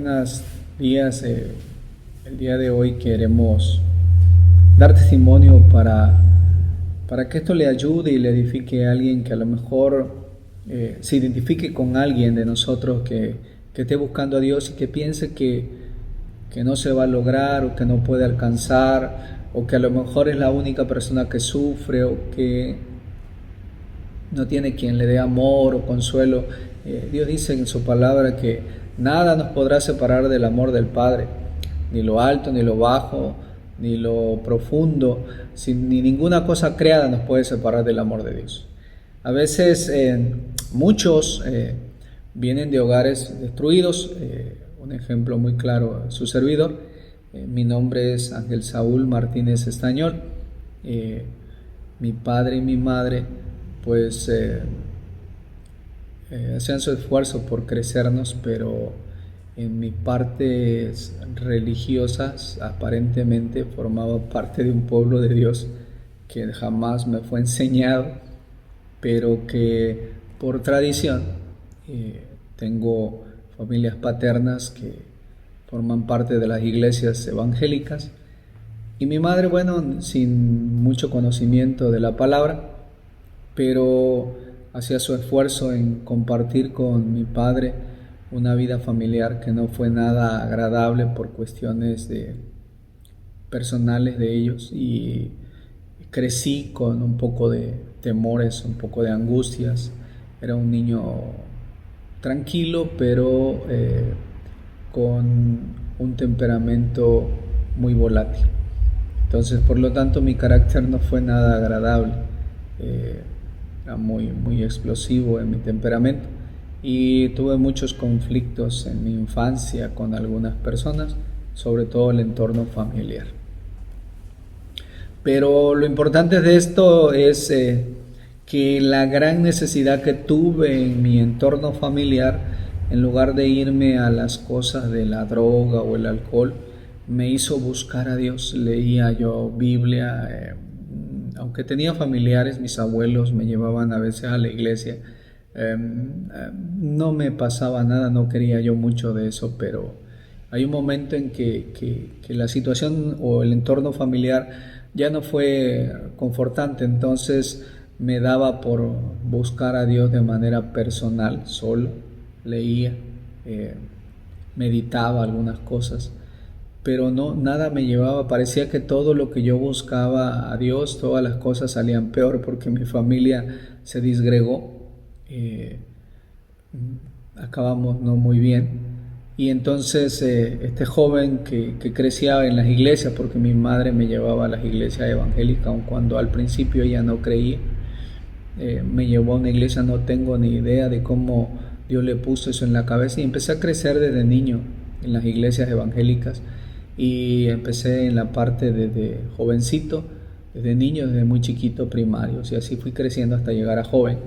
buenos días. El día de hoy queremos dar testimonio para que esto le ayude y le edifique a alguien que a lo mejor se identifique con alguien de nosotros que esté buscando a Dios y que piense que no se va a lograr o que no puede alcanzar o que a lo mejor es la única persona que sufre o que no tiene quien le dé amor o consuelo. Dios dice en su palabra que nada nos podrá separar del amor del Padre, ni lo alto, ni lo bajo, ni lo profundo, ni ninguna cosa creada nos puede separar del amor de Dios. A veces muchos vienen de hogares destruidos. Un ejemplo muy claro, su servidor. Mi nombre es Ángel Saúl Martínez Estañol. Mi padre y mi madre pues hacían su esfuerzo por crecernos, pero en mis partes religiosas aparentemente formaba parte de un pueblo de Dios que jamás me fue enseñado, pero que por tradición tengo familias paternas que forman parte de las iglesias evangélicas, y mi madre, bueno, sin mucho conocimiento de la palabra, pero hacía su esfuerzo en compartir con mi padre una vida familiar que no fue nada agradable por cuestiones personales de ellos, y crecí con un poco de temores, un poco de angustias. Era un niño tranquilo, pero con un temperamento muy volátil. Entonces, por lo tanto, mi carácter no fue nada agradable. Era muy explosivo en mi temperamento y tuve muchos conflictos en mi infancia con algunas personas, sobre todo el entorno familiar. Pero lo importante de esto es que la gran necesidad que tuve en mi entorno familiar, en lugar de irme a las cosas de la droga o el alcohol, me hizo buscar a Dios. Leía yo Biblia, aunque tenía familiares, mis abuelos me llevaban a veces a la iglesia. No me pasaba nada, no quería yo mucho de eso, pero hay un momento en que la situación o el entorno familiar ya no fue confortante. Entonces me daba por buscar a Dios de manera personal, solo. Leía, meditaba algunas cosas, pero no, nada me llevaba. Parecía que todo lo que yo buscaba a Dios, todas las cosas salían peor porque mi familia se disgregó. Acabamos no muy bien. Y entonces este joven que crecía en las iglesias, porque mi madre me llevaba a las iglesias evangélicas, aun cuando al principio ella no creía, me llevó a una iglesia. No tengo ni idea de cómo Dios le puso eso en la cabeza, y empecé a crecer desde niño en las iglesias evangélicas, y empecé en la parte desde jovencito, desde niño, desde muy chiquito, primarios, y así fui creciendo hasta llegar a joven.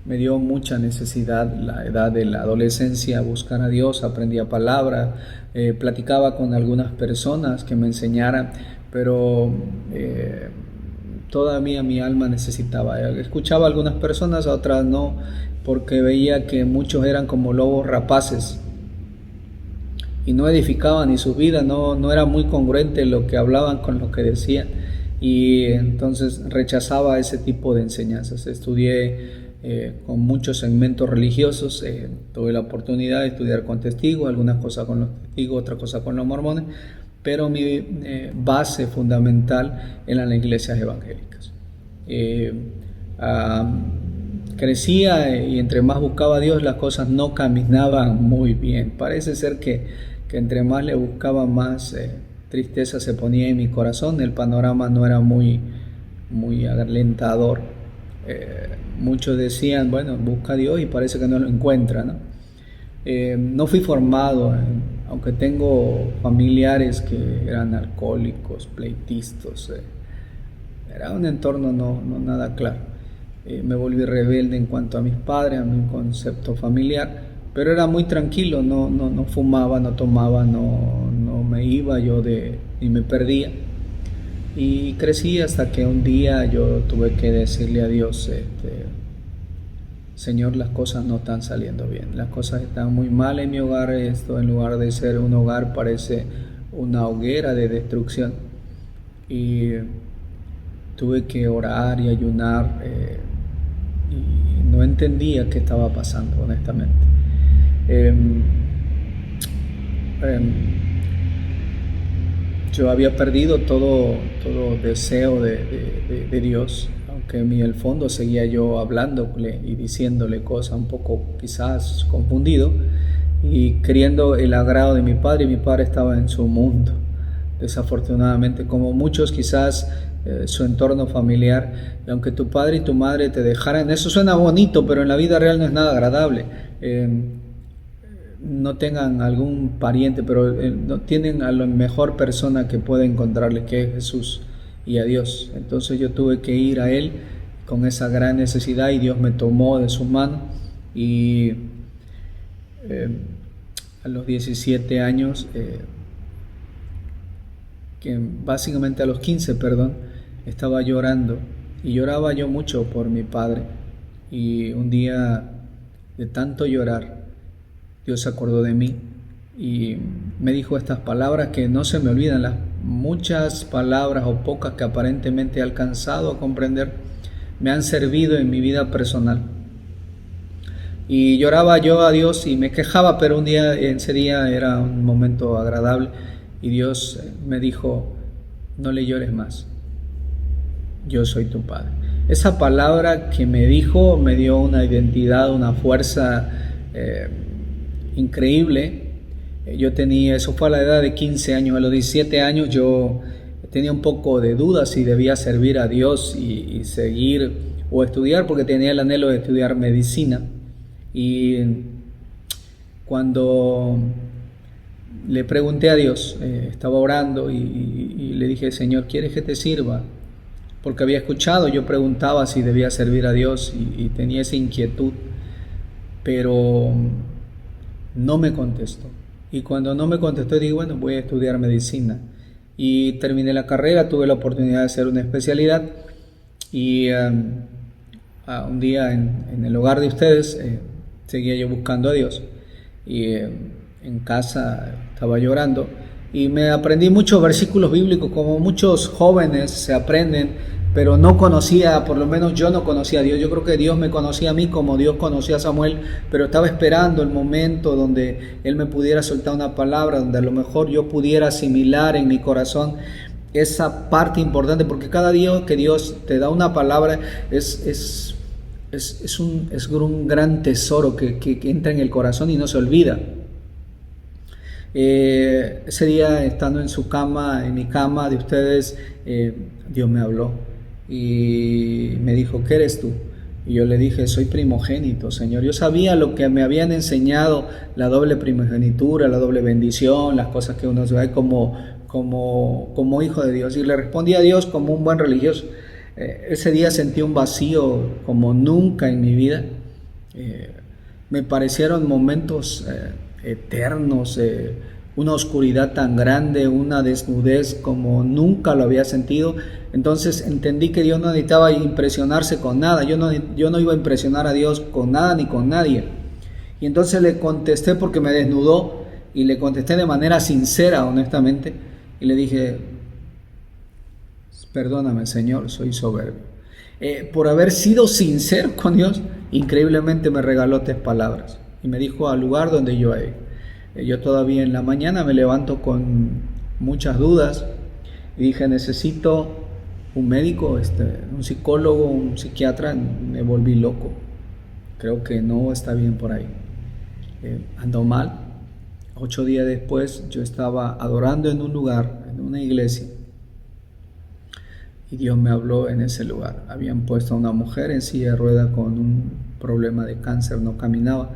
Me dio mucha necesidad la edad de la adolescencia buscar a Dios. Aprendía palabra, platicaba con algunas personas que me enseñaran, pero todavía mi alma necesitaba. Escuchaba a algunas personas, a otras no, porque veía que muchos eran como lobos rapaces y no edificaban, y su vida no era muy congruente lo que hablaban con lo que decían, y entonces rechazaba ese tipo de enseñanzas. Estudié con muchos segmentos religiosos. Tuve la oportunidad de estudiar con testigos, algunas cosas con los testigos, otras cosas con los mormones, pero mi base fundamental eran las iglesias evangélicas. Crecía, y entre más buscaba a Dios, las cosas no caminaban muy bien. Parece ser que entre más le buscaba, más tristeza se ponía en mi corazón. El panorama no era muy alentador. Muchos decían, bueno, busca a Dios, y parece que no lo encuentra, ¿no? No fui formado, aunque tengo familiares que eran alcohólicos, pleitistas. Era un entorno no nada claro. Me volví rebelde en cuanto a mis padres, a mi concepto familiar, pero era muy tranquilo. No fumaba, no tomaba, no me iba yo ni me perdía. Y crecí hasta que un día yo tuve que decirle a Dios, Señor, las cosas no están saliendo bien, las cosas están muy mal en mi hogar, esto en lugar de ser un hogar parece una hoguera de destrucción. Y tuve que orar y ayunar y no entendía qué estaba pasando, honestamente. Em, em, yo había perdido todo deseo de Dios, aunque en el fondo seguía yo hablándole y diciéndole cosas un poco quizás confundido y queriendo el agrado de mi padre, y mi padre estaba en su mundo. Desafortunadamente, como muchos quizás su entorno familiar, y aunque tu padre y tu madre te dejaran, eso suena bonito, pero en la vida real no es nada agradable. No tengan algún pariente, pero no tienen a la mejor persona que puede encontrarle, que es Jesús y a Dios. Entonces yo tuve que ir a Él con esa gran necesidad y Dios me tomó de su mano y a los 17 años, que básicamente a los 15, perdón, estaba llorando y lloraba yo mucho por mi padre y un día de tanto llorar Dios se acordó de mí y me dijo estas palabras que no se me olvidan, las muchas palabras o pocas que aparentemente he alcanzado a comprender me han servido en mi vida personal. Y lloraba yo a Dios y me quejaba, pero un día, ese día era un momento agradable y Dios me dijo, no le llores más, yo soy tu padre. Esa palabra que me dijo me dio una identidad, una fuerza increíble. Yo tenía, eso fue a la edad de 15 años, a los 17 años yo tenía un poco de dudas si debía servir a Dios y seguir o estudiar, porque tenía el anhelo de estudiar medicina. Y cuando le pregunté a Dios, estaba orando y le dije, Señor, ¿quieres que te sirva? Porque había escuchado, yo preguntaba si debía servir a Dios y tenía esa inquietud, pero no me contestó. Y cuando no me contestó, dije, bueno, voy a estudiar medicina. Y terminé la carrera, tuve la oportunidad de hacer una especialidad y un día en el hogar de ustedes seguía yo buscando a Dios y en casa estaba llorando y me aprendí muchos versículos bíblicos como muchos jóvenes se aprenden, pero no conocía, por lo menos yo no conocía a Dios. Yo creo que Dios me conocía a mí como Dios conocía a Samuel, pero estaba esperando el momento donde Él me pudiera soltar una palabra, donde a lo mejor yo pudiera asimilar en mi corazón esa parte importante, porque cada día que Dios te da una palabra es un gran tesoro que entra en el corazón y no se olvida. Ese día, estando en su cama, en mi cama de ustedes, Dios me habló y me dijo, ¿qué eres tú? Y yo le dije, soy primogénito, Señor. Yo sabía lo que me habían enseñado, la doble primogenitura, la doble bendición, las cosas que uno ve como hijo de Dios. Y le respondí a Dios como un buen religioso. Ese día sentí un vacío como nunca en mi vida. Me parecieron momentos eternos, una oscuridad tan grande, una desnudez como nunca lo había sentido. Entonces entendí que Dios no necesitaba impresionarse con nada. Yo no iba a impresionar a Dios con nada ni con nadie. Y entonces le contesté porque me desnudó y le contesté de manera sincera, honestamente. Y le dije, perdóname, Señor, soy soberbio. Por haber sido sincero con Dios, increíblemente me regaló 3 palabras. Y me dijo al lugar donde yo he. Yo todavía en la mañana me levanto con muchas dudas y dije, necesito un médico, un psicólogo, un psiquiatra. Me volví loco. Creo que no está bien por ahí. Ando mal. 8 días después yo estaba adorando en un lugar, en una iglesia, y Dios me habló en ese lugar. Habían puesto a una mujer en silla de ruedas con un problema de cáncer, no caminaba.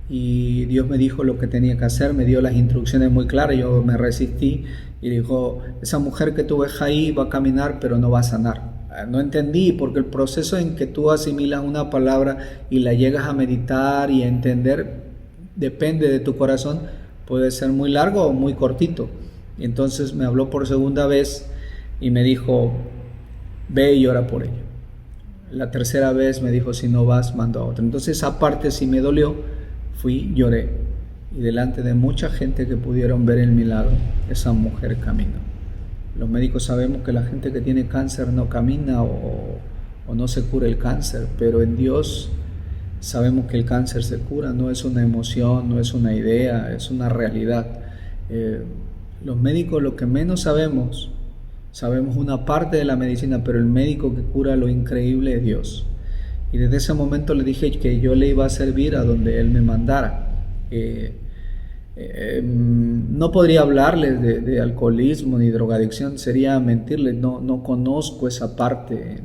Y Dios me dijo lo que tenía que hacer, me dio las instrucciones muy claras. Yo me resistí y dijo, esa mujer que tú ves ahí va a caminar pero no va a sanar. No entendí, porque el proceso en que tú asimilas una palabra y la llegas a meditar y a entender depende de tu corazón, puede ser muy largo o muy cortito. Y entonces me habló por segunda vez y me dijo, ve y ora por ella. La tercera vez me dijo, si no vas, mando a otro. Entonces esa parte sí me dolió, fui, lloré. Y delante de mucha gente que pudieron ver el milagro, esa mujer caminó. Los médicos sabemos que la gente que tiene cáncer no camina o no se cura el cáncer, pero en Dios sabemos que el cáncer se cura, no es una emoción, no es una idea, es una realidad. Los médicos lo que menos sabemos una parte de la medicina, pero el médico que cura lo increíble es Dios. Y desde ese momento le dije que yo le iba a servir a donde Él me mandara. No podría hablarles de alcoholismo ni drogadicción, sería mentirles, no conozco esa parte,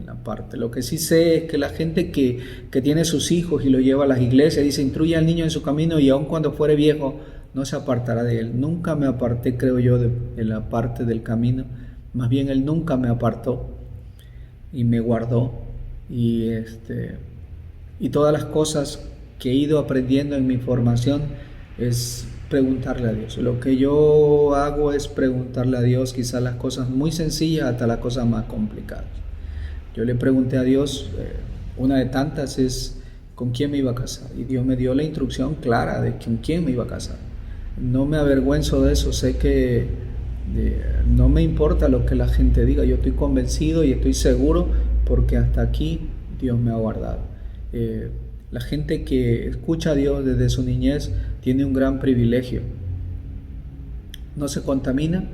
Lo que sí sé es que la gente que tiene sus hijos y lo lleva a las iglesias, dice, instruye al niño en su camino y aun cuando fuere viejo, no se apartará de él. Nunca me aparté, creo yo, de la parte del camino, más bien Él nunca me apartó y me guardó. Y todas las cosas que he ido aprendiendo en mi formación es preguntarle a Dios. Lo que yo hago es preguntarle a Dios, quizás las cosas muy sencillas hasta las cosas más complicadas. Yo le pregunté a Dios, una de tantas es con quién me iba a casar, y Dios me dio la instrucción clara de con quién me iba a casar. No me avergüenzo de eso, sé que no me importa lo que la gente diga, yo estoy convencido y estoy seguro porque hasta aquí Dios me ha guardado. La gente que escucha a Dios desde su niñez tiene un gran privilegio. No se contamina,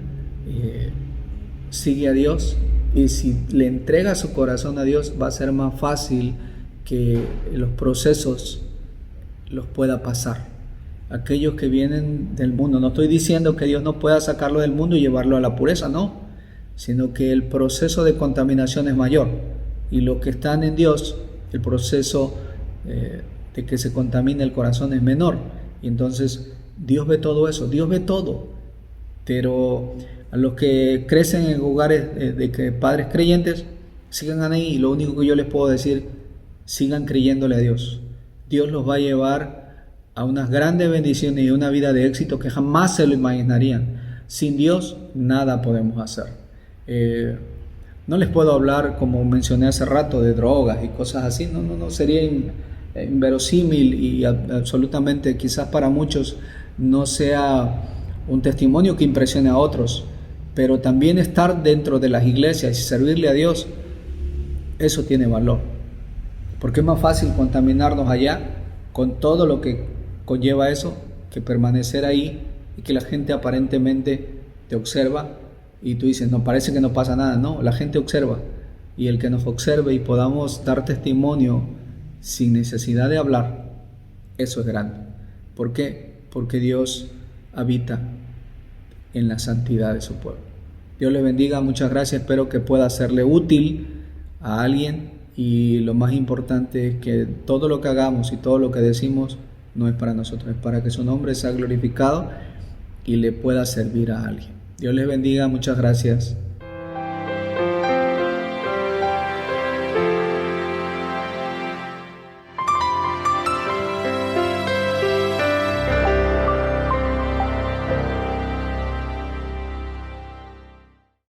sigue a Dios, y si le entrega su corazón a Dios va a ser más fácil que los procesos los pueda pasar. Aquellos que vienen del mundo, no estoy diciendo que Dios no pueda sacarlo del mundo y llevarlo a la pureza, no, sino que el proceso de contaminación es mayor, y los que están en Dios, el proceso de que se contamine el corazón es menor. Y entonces Dios ve todo eso, Dios ve todo. Pero a los que crecen en hogares de que padres creyentes, sigan ahí, y lo único que yo les puedo decir, sigan creyéndole a Dios. Dios los va a llevar a unas grandes bendiciones y una vida de éxito que jamás se lo imaginarían. Sin Dios nada podemos hacer. No les puedo hablar, como mencioné hace rato, de drogas y cosas así, no sería inverosímil, y absolutamente quizás para muchos no sea un testimonio que impresione a otros, pero también estar dentro de las iglesias y servirle a Dios, eso tiene valor, porque es más fácil contaminarnos allá con todo lo que conlleva eso, que permanecer ahí y que la gente aparentemente te observa y tú dices, no, parece que no pasa nada. No, la gente observa, y el que nos observe y podamos dar testimonio sin necesidad de hablar, eso es grande. ¿Por qué? Porque Dios habita en la santidad de su pueblo. Dios les bendiga, muchas gracias, espero que pueda serle útil a alguien, y lo más importante es que todo lo que hagamos y todo lo que decimos no es para nosotros, es para que su nombre sea glorificado y le pueda servir a alguien. Dios les bendiga, muchas gracias.